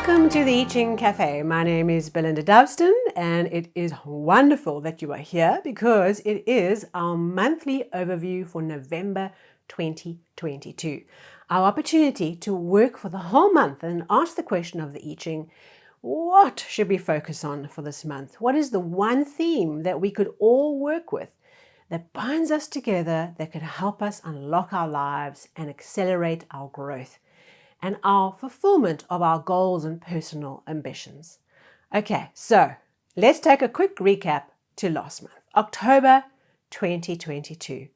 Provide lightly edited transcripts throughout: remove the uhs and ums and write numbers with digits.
Welcome to the I Ching Cafe. My name is Belinda Dowston, and it is wonderful that you are here because it is our monthly overview for November 2022. Our opportunity to work for the whole month and ask the question of the I Ching, what should we focus on for this month? What is the one theme that we could all work with that binds us together, that could help us unlock our lives and accelerate our growth and our fulfillment of our goals and personal ambitions? Okay, so let's take a quick recap to last month, October 2022.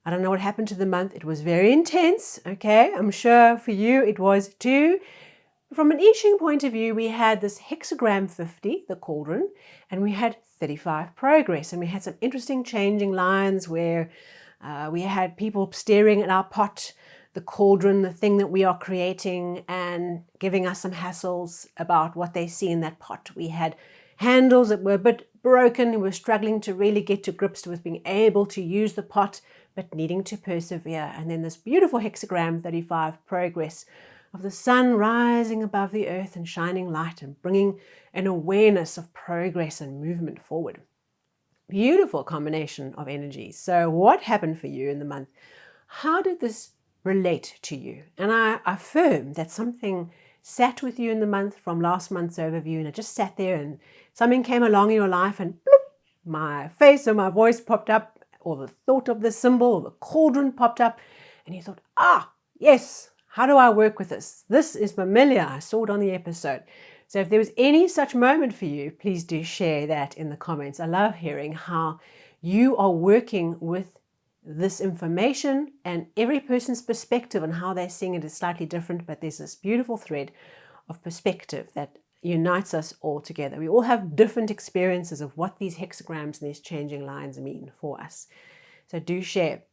I don't know what happened to the month. It was very intense, okay? I'm sure for you it was too. From an I Ching point of view, we had this Hexagram 50, the cauldron, and we had 35 progress, and we had some interesting changing lines where we had people staring at our pot, the cauldron, the thing that we are creating, and giving us some hassles about what they see in that pot. We had handles that were a bit broken. We were struggling to really get to grips with being able to use the pot, but needing to persevere. And then this beautiful Hexagram 35 progress of the sun rising above the earth and shining light and bringing an awareness of progress and movement forward. Beautiful combination of energies. So what happened for you in the month? How did this relate to you? And I affirm that something sat with you in the month from last month's overview, and it just sat there, and something came along in your life and bloop, my face or my voice popped up, or the thought of the symbol or the cauldron popped up, and you thought, yes, how do I work with this? This is familiar. I saw it on the episode. So if there was any such moment for you, please do share that in the comments. I love hearing how you are working with this information, and every person's perspective and how they're seeing it is slightly different, but there's this beautiful thread of perspective that unites us all together. We all have different experiences of what these hexagrams and these changing lines mean for us. So do share.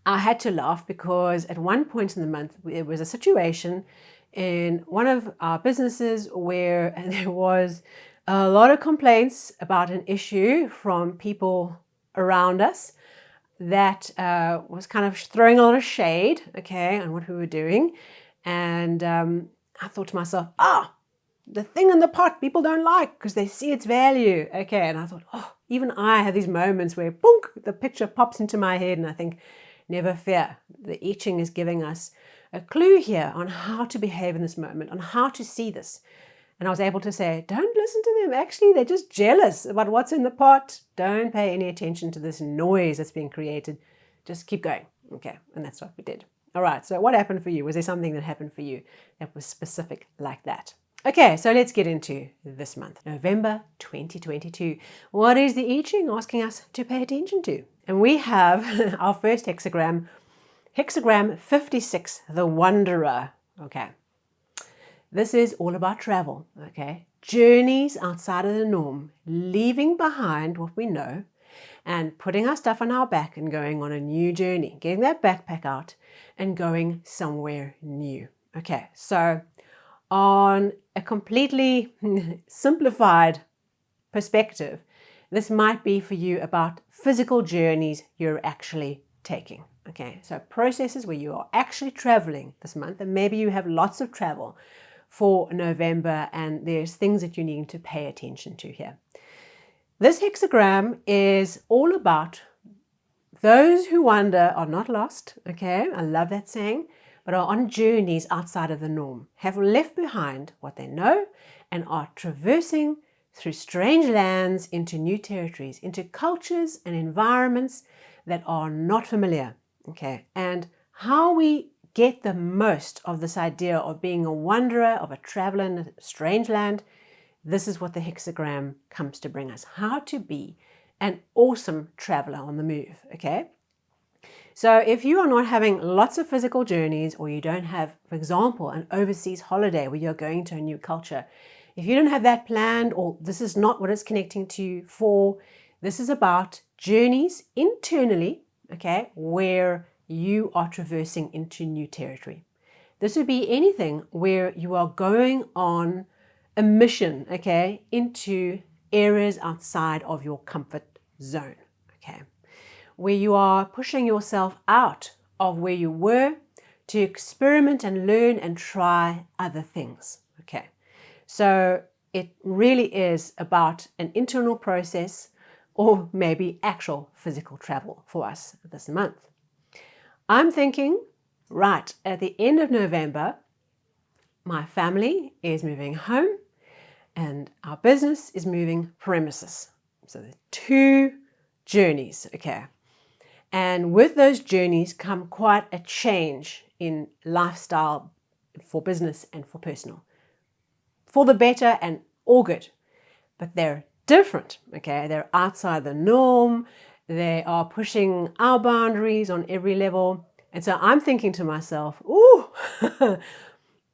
I had to laugh because at one point in the month, there was a situation in one of our businesses where there was a lot of complaints about an issue from people around us that was kind of throwing a lot of shade, okay, on what we were doing. And I thought to myself, the thing in the pot people don't like because they see its value, okay. And I thought, even I have these moments where, boom, the picture pops into my head, and I think, never fear. The I Ching is giving us a clue here on how to behave in this moment, on how to see this. And I was able to say, don't listen to them. Actually, they're just jealous about what's in the pot. Don't pay any attention to this noise that's being created. Just keep going. Okay, and that's what we did. All right, so what happened for you? Was there something that happened for you that was specific like that? Okay, so let's get into this month, November 2022. What is the I Ching asking us to pay attention to? And we have our first hexagram, Hexagram 56, the Wanderer. Okay. This is all about travel, okay? Journeys outside of the norm, leaving behind what we know and putting our stuff on our back and going on a new journey, getting that backpack out and going somewhere new. Okay, so on a completely simplified perspective, this might be for you about physical journeys you're actually taking. Okay, so processes where you are actually traveling this month, and maybe you have lots of travel for November, and there's things that you need to pay attention to here. This hexagram is all about those who wander are not lost, okay? I love that saying, but are on journeys outside of the norm, have left behind what they know, and are traversing through strange lands into new territories, into cultures and environments that are not familiar, okay? And how we get the most of this idea of being a wanderer, of a traveler in a strange land, this is what the hexagram comes to bring us. How to be an awesome traveler on the move, okay? So if you are not having lots of physical journeys, or you don't have, for example, an overseas holiday where you're going to a new culture, if you don't have that planned, or this is not what it's connecting to you for, this is about journeys internally, okay, where you are traversing into new territory. This would be anything where you are going on a mission, okay, into areas outside of your comfort zone, okay, where you are pushing yourself out of where you were to experiment and learn and try other things, okay. So it really is about an internal process or maybe actual physical travel for us this month. I'm thinking, right, at the end of November, my family is moving home and our business is moving premises. So the two journeys, okay. And with those journeys come quite a change in lifestyle for business and for personal. For the better and all good. But they're different, okay? They're outside the norm. They are pushing our boundaries on every level. And so I'm thinking to myself, ooh,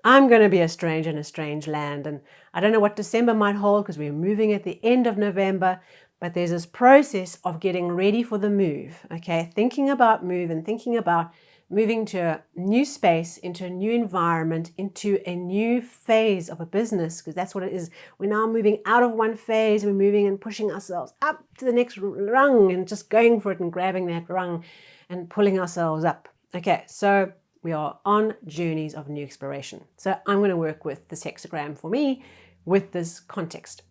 I'm going to be a stranger in a strange land. And I don't know what December might hold because we're moving at the end of November. But there's this process of getting ready for the move, okay? Thinking about move and thinking about moving to a new space, into a new environment, into a new phase of a business, because that's what it is. We're now moving out of one phase, we're moving and pushing ourselves up to the next rung and just going for it and grabbing that rung and pulling ourselves up. Okay, so we are on journeys of new exploration. So I'm going to work with this hexagram for me with this context.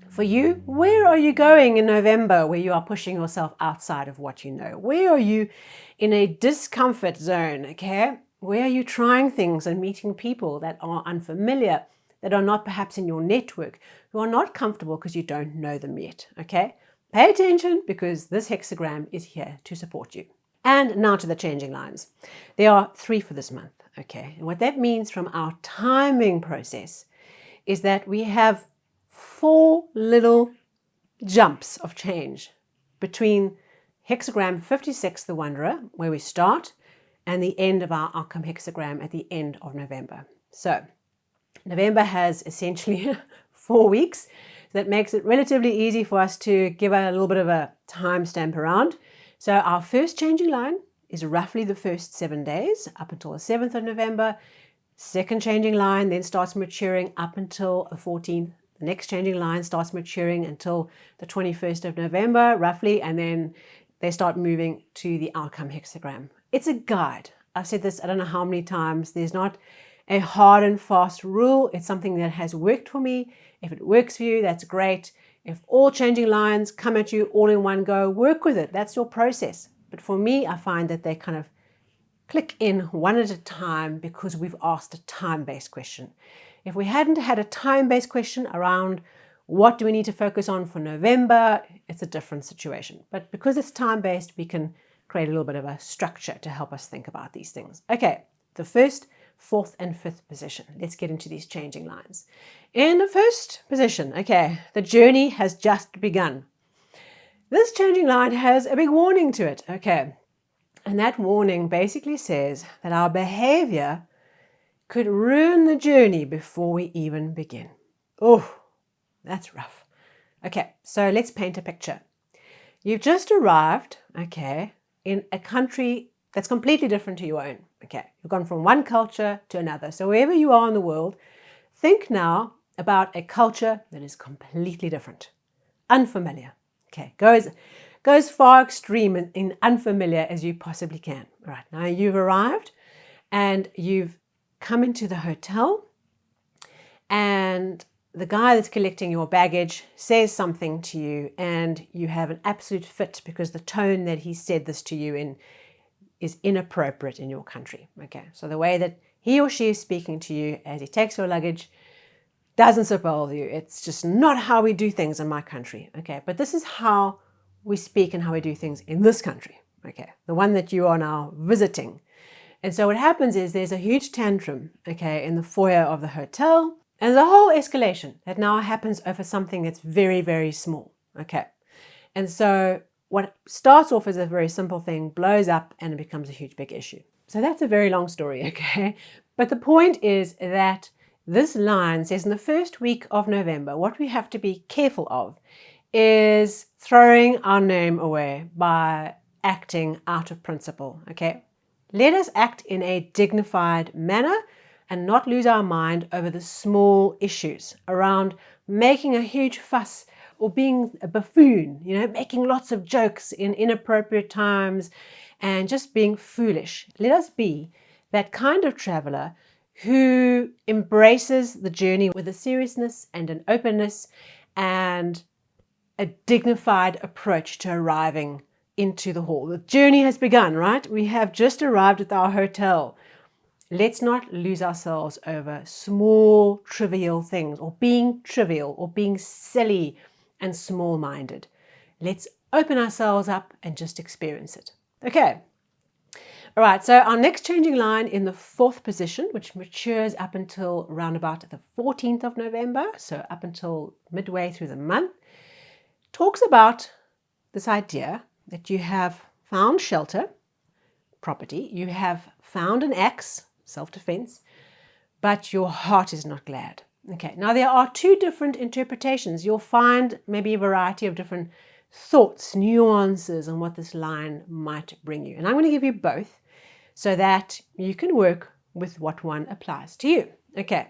For you, where are you going in November where you are pushing yourself outside of what you know? Where are you in a discomfort zone, okay? Where are you trying things and meeting people that are unfamiliar, that are not perhaps in your network, who are not comfortable because you don't know them yet, okay? Pay attention because this hexagram is here to support you. And now to the changing lines. There are 3 for this month, okay? And what that means from our timing process is that we have 4 little jumps of change between hexagram 56, the Wanderer, where we start, and the end of our outcome hexagram at the end of November. So November has essentially 4 weeks. That makes it relatively easy for us to give a little bit of a timestamp around. So our first changing line is roughly the first 7 days up until the 7th of November. Second changing line then starts maturing up until the 14th. The next changing line starts maturing until the 21st of November, roughly, and then they start moving to the outcome hexagram. It's a guide. I've said this I don't know how many times. There's not a hard and fast rule. It's something that has worked for me. If it works for you, that's great. If all changing lines come at you all in one go, work with it. That's your process. But for me, I find that they kind of click in one at a time because we've asked a time-based question. If we hadn't had a time-based question around what do we need to focus on for November, it's a different situation. But because it's time-based, we can create a little bit of a structure to help us think about these things. Okay, the 1st, 4th, and 5th position. Let's get into these changing lines. In the 1st position, okay, the journey has just begun. This changing line has a big warning to it, okay. And that warning basically says that our behavior could ruin the journey before we even begin. Oh, that's rough. Okay, so let's paint a picture. You've just arrived, okay, in a country that's completely different to your own. Okay, you've gone from one culture to another. So wherever you are in the world, think now about a culture that is completely different, unfamiliar. Okay, goes far extreme in unfamiliar as you possibly can. All right, now you've arrived and you've come into the hotel and the guy that's collecting your baggage says something to you and you have an absolute fit because the tone that he said this to you in is inappropriate in your country. Okay, so the way that he or she is speaking to you as he takes your luggage doesn't sit well with you. It's just not how we do things in my country. Okay, but this is how we speak and how we do things in this country. Okay, the one that you are now visiting. And so what happens is there's a huge tantrum, okay, in the foyer of the hotel. And there's a whole escalation that now happens over something that's very, very small. Okay. And so what starts off as a very simple thing blows up and it becomes a huge big issue. So that's a very long story, okay? But the point is that this line says in the first week of November, what we have to be careful of is throwing our name away by acting out of principle, okay? Let us act in a dignified manner and not lose our mind over the small issues around making a huge fuss or being a buffoon, making lots of jokes in inappropriate times and just being foolish. Let us be that kind of traveler who embraces the journey with a seriousness and an openness and a dignified approach to arriving into the hall. The journey has begun, right? We have just arrived at our hotel. Let's not lose ourselves over small, trivial things, or being trivial, or being silly and small-minded. Let's open ourselves up and just experience it. Okay. All right, so our next changing line in the 4th position, which matures up until around about the 14th of November, so up until midway through the month, talks about this idea that you have found shelter, property, you have found an axe, self-defense, but your heart is not glad. Okay, now there are 2 different interpretations. You'll find maybe a variety of different thoughts, nuances on what this line might bring you. And I'm going to give you both so that you can work with what one applies to you. Okay,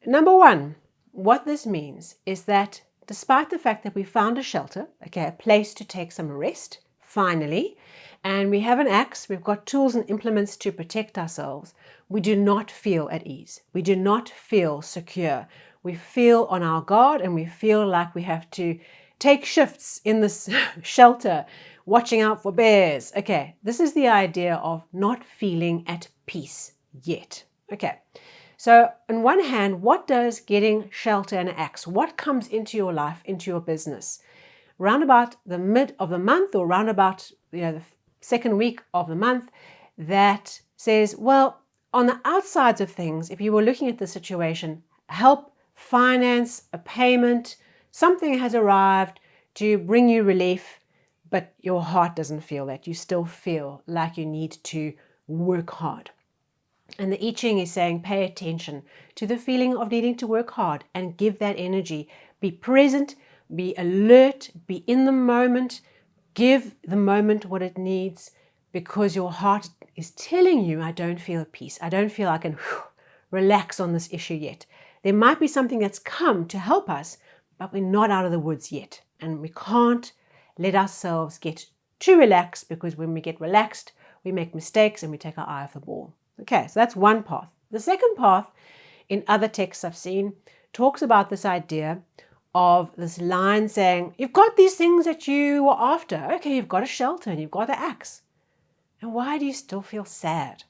number 1, what this means is that despite the fact that we found a shelter, okay, a place to take some rest, finally, and we have an axe, we've got tools and implements to protect ourselves, we do not feel at ease. We do not feel secure. We feel on our guard and we feel like we have to take shifts in this shelter, watching out for bears. Okay, this is the idea of not feeling at peace yet. Okay, so on one hand, what does getting shelter and an axe, what comes into your life, into your business? Round about the mid of the month or round about the second week of the month, that says, well, on the outsides of things, if you were looking at the situation, help, finance, a payment, something has arrived to bring you relief, but your heart doesn't feel that. You still feel like you need to work hard. And the I Ching is saying, pay attention to the feeling of needing to work hard and give that energy. Be present, be alert, be in the moment, give the moment what it needs, because your heart is telling you, I don't feel at peace. I don't feel I can relax on this issue yet. There might be something that's come to help us, but we're not out of the woods yet. And we can't let ourselves get too relaxed, because when we get relaxed, we make mistakes and we take our eye off the ball. Okay, so that's one path. The second path, in other texts I've seen, talks about this idea of this line saying, you've got these things that you were after. Okay, you've got a shelter and you've got the axe. And why do you still feel sad?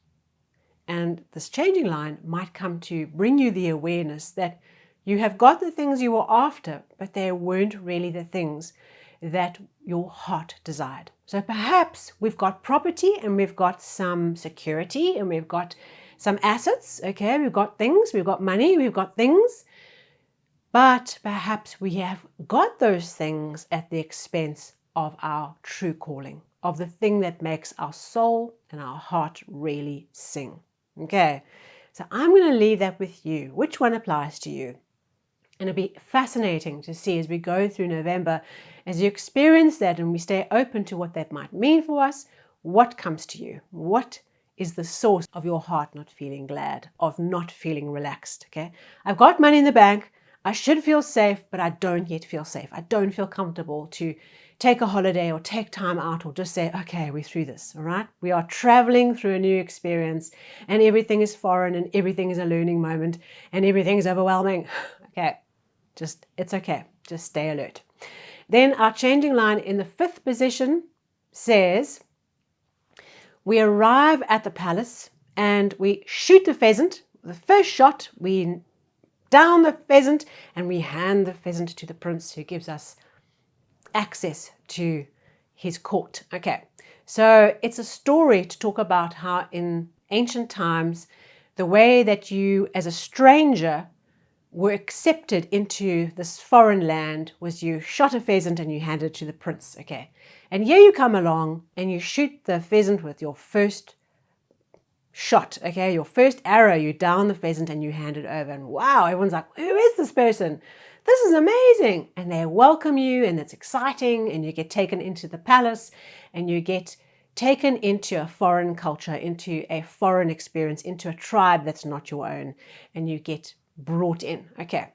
And this changing line might come to bring you the awareness that you have got the things you were after, but they weren't really the things that your heart desired. So perhaps we've got property and we've got some security and we've got some assets. Okay, we've got things, we've got money, we've got things. But perhaps we have got those things at the expense of our true calling, of the thing that makes our soul and our heart really sing. Okay, so I'm going to leave that with you. Which one applies to you? And it'll be fascinating to see as we go through November, as you experience that and we stay open to what that might mean for us, what comes to you? What is the source of your heart not feeling glad, of not feeling relaxed? Okay, I've got money in the bank. I should feel safe, but I don't yet feel safe. I don't feel comfortable to take a holiday or take time out or just say, okay, we're through this, all right? We are traveling through a new experience and everything is foreign and everything is a learning moment and everything is overwhelming. Okay, it's okay. Just stay alert. Then our changing line in the 5th position says, we arrive at the palace and we shoot the pheasant. The first shot, we down the pheasant and we hand the pheasant to the prince, who gives us access to his court. Okay, so it's a story to talk about how in ancient times, the way that you as a stranger were accepted into this foreign land was you shot a pheasant and you handed it to the prince. Okay, and here you come along and you shoot the pheasant with your first shot, okay, your first arrow, you down the pheasant and you hand it over, and wow, everyone's like, who is this person? This is amazing. And they welcome you and it's exciting, and you get taken into the palace and you get taken into a foreign culture, into a foreign experience, into a tribe that's not your own, and you get brought in. Okay,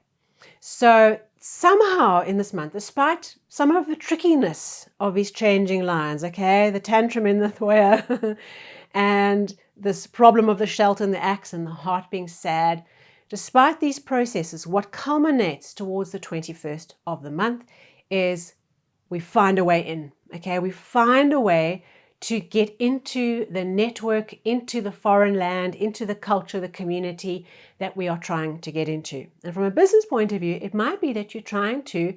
so somehow in this month, despite some of the trickiness of these changing lines, okay, the tantrum in the foyer and this problem of the shelter and the axe and the heart being sad. Despite these processes, what culminates towards the 21st of the month is we find a way in, okay? We find a way to get into the network, into the foreign land, into the culture, the community that we are trying to get into. And from a business point of view, it might be that you're trying to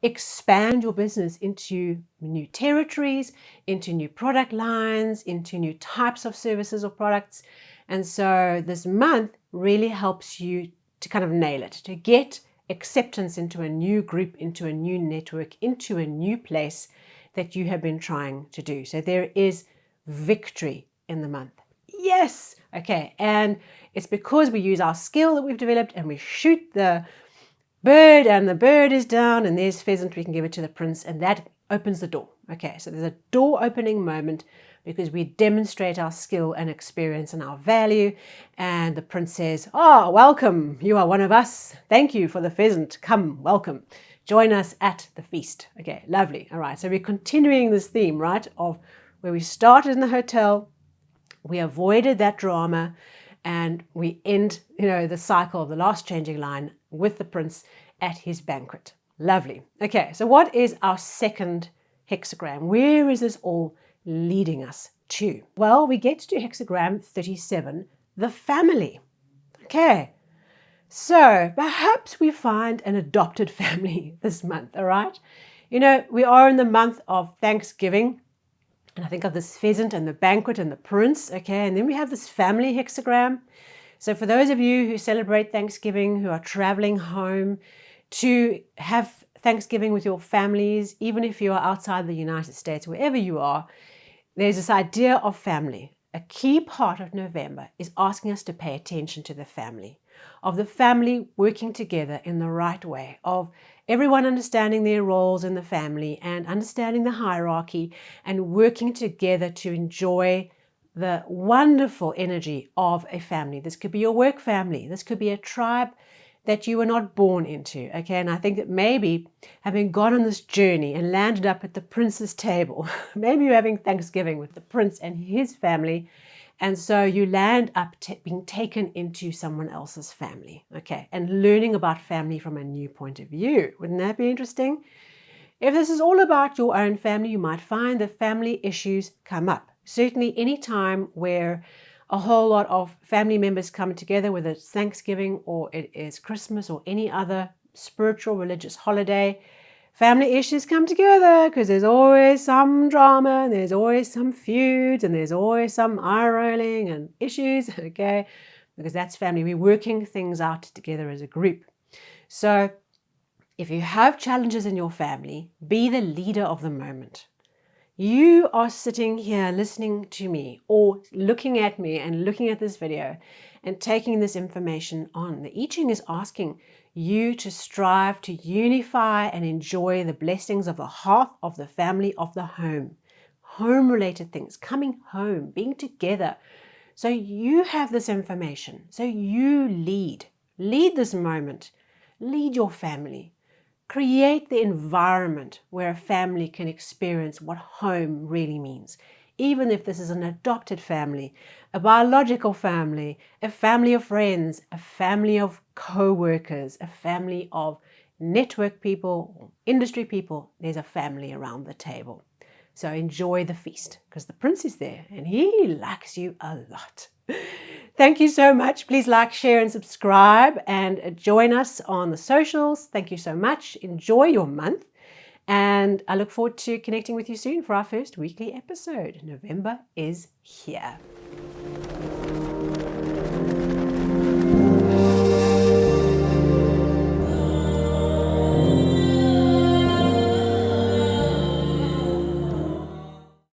expand your business into new territories, into new product lines, into new types of services or products. And so this month really helps you to kind of nail it, to get acceptance into a new group, into a new network, into a new place that you have been trying to do. So there is victory in the month. Yes! Okay, and it's because we use our skill that we've developed and we shoot the bird and the bird is down and there's pheasant, we can give it to the prince, and that opens the door. Okay, so there's a door opening moment because we demonstrate our skill and experience and our value, and the prince says, "Oh, welcome, you are one of us. Thank you for the pheasant. Come, welcome. Join us at the feast." Okay, lovely. All right, so we're continuing this theme, right, of where we started in the hotel, we avoided that drama, and we end, the cycle of the last changing line with the prince at his banquet. Lovely. Okay, so what is our second hexagram? Where is this all leading us to? Well, we get to hexagram 37, the family. Okay, so perhaps we find an adopted family this month, all right? We are in the month of Thanksgiving, and I think of this pheasant and the banquet and the prince, okay? And then we have this family hexagram. So for those of you who celebrate Thanksgiving, who are traveling home to have Thanksgiving with your families, even if you are outside the United States, wherever you are, there's this idea of family. A key part of November is asking us to pay attention to the family, of the family working together in the right way, of everyone understanding their roles in the family and understanding the hierarchy and working together to enjoy the wonderful energy of a family. This could be your work family. This could be a tribe that you were not born into, okay? And I think that maybe having gone on this journey and landed up at the prince's table, maybe you're having Thanksgiving with the prince and his family, and so you land up being taken into someone else's family, okay? And learning about family from a new point of view. Wouldn't that be interesting? If this is all about your own family, you might find that family issues come up. Certainly any time where a whole lot of family members come together, whether it's Thanksgiving or it is Christmas or any other spiritual religious holiday, family issues come together because there's always some drama and there's always some feuds and there's always some eye rolling and issues, okay? Because that's family. We're working things out together as a group. So if you have challenges in your family, be the leader of the moment. You are sitting here listening to me or looking at me and looking at this video and taking this information on. The I Ching is asking you to strive to unify and enjoy the blessings of the hearth, of the family, of the home. Home-related things, coming home, being together. So you have this information. So you lead. Lead this moment. Lead your family. Create the environment where a family can experience what home really means. Even if this is an adopted family, a biological family, a family of friends, a family of co-workers, a family of network people, industry people, there's a family around the table. So enjoy the feast because the prince is there and he likes you a lot. Thank you so much. Please like, share, and subscribe and join us on the socials. Thank you so much. Enjoy your month. And I look forward to connecting with you soon for our first weekly episode. November is here.